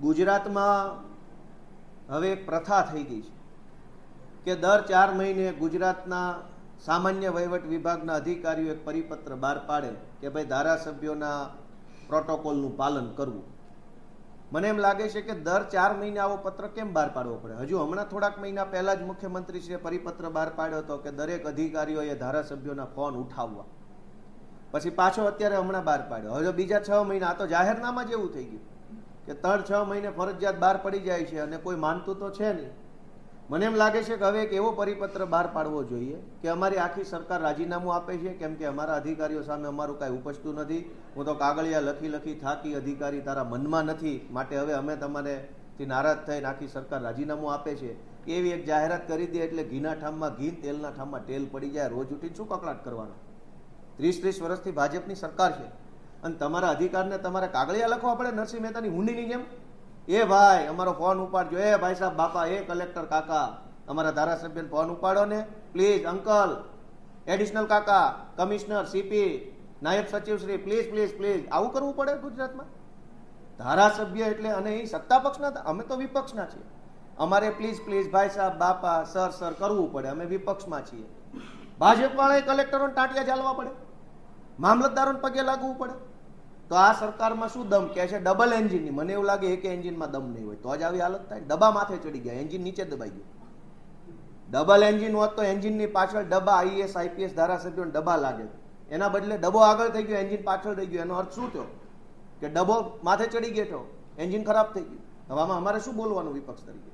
ગુજરાતમાં હવે એક પ્રથા થઈ ગઈ છે કે દર 4 મહિને ગુજરાતના સામાન્ય વહીવટ વિભાગના અધિકારીઓ એક પરિપત્ર બહાર પાડે કે ભાઈ ધારાસભ્યોના પ્રોટોકોલનું પાલન કરવું. મને એમ લાગે છે કે દર 4 મહિને આવો પત્ર કેમ બહાર પાડવો પડે? હજુ હમણાં થોડાક મહિના પહેલા જ મુખ્યમંત્રીશ્રીએ પરિપત્ર બહાર પાડ્યો હતો કે દરેક અધિકારીઓએ ધારાસભ્યોના ફોન ઉઠાવવા. પછી પાછો અત્યારે હમણાં બહાર પાડ્યો. હવે બીજા 6 મહિના, આ તો જાહેરનામા જેવું થઈ ગયું કે 3-6 મહિને ફરજિયાત બહાર પડી જાય છે અને કોઈ માનતું તો છે નહીં. મને એમ લાગે છે કે હવે એક એવો પરિપત્ર બહાર પાડવો જોઈએ કે અમારી આખી સરકાર રાજીનામું આપે છે કેમ કે અમારા અધિકારીઓ સામે અમારું કાંઈ ઉપજતું નથી. હું તો કાગળિયા લખી થાકી, અધિકારી તારા મનમાં નથી, માટે હવે અમે તમારેથી નારાજ થઈને આખી સરકાર રાજીનામું આપે છે. એવી એક જાહેરાત કરી દે એટલે ઘીના ઠામમાં ઘી, તેલના ઠામમાં તેલ પડી જાય. રોજ ઉઠીને શું કકળાટ કરવાનો? 30 વર્ષથી ભાજપની સરકાર છે અને તમારા અધિકારને તમારે કાગળિયા લખવા પડે નરસિંહ મહેતાની હુંડીની જેમ? એ ભાઈ અમારો ફોન ઉપાડજો, એ ભાઈ સાહેબ બાપા, એ કલેક્ટર કાકા અમારા ધારાસભ્યને ફોન ઉપાડો ને પ્લીઝ, અંકલ, એડિશનલ કાકા, કમિશનર, સીપી, નાયબ સચિવ શ્રી, પ્લીઝ પ્લીઝ પ્લીઝ. આવું કરવું પડે ગુજરાતમાં? ધારાસભ્ય એટલે, અને એ સત્તા પક્ષના, અમે તો વિપક્ષના છીએ, અમારે પ્લીઝ પ્લીઝ ભાઈ સાહેબ બાપા સર કરવું પડે. અમે વિપક્ષમાં છીએ. ભાજપ વાળાએ કલેક્ટરોને ટાંટિયા ચાલવા પડે, મામલતદારોને પગે લાગવું પડે. તો આ સરકારમાં શું દમ કે છે? ડબલ એન્જિનની. મને એવું લાગે એક એન્જિનમાં દમ નહીં હોય તો જ આવી હાલત થાય. ડબ્બા માથે ચડી ગયા, એન્જિન નીચે દબાઈ ગયું. ડબલ એન્જિન હોત તો એન્જિનની પાછળ ડબ્બા આઈએસ આઈપીએસ ધારાસભ્યોને ડબ્બા લાગે. એના બદલે ડબ્બો આગળ થઈ ગયો, એન્જિન પાછળ થઈ ગયું. એનો અર્થ શું થયો? કે ડબ્બો માથે ચડી ગયો, એન્જિન ખરાબ થઈ ગયું. હવે આમાં અમારે શું બોલવાનું વિપક્ષ તરીકે?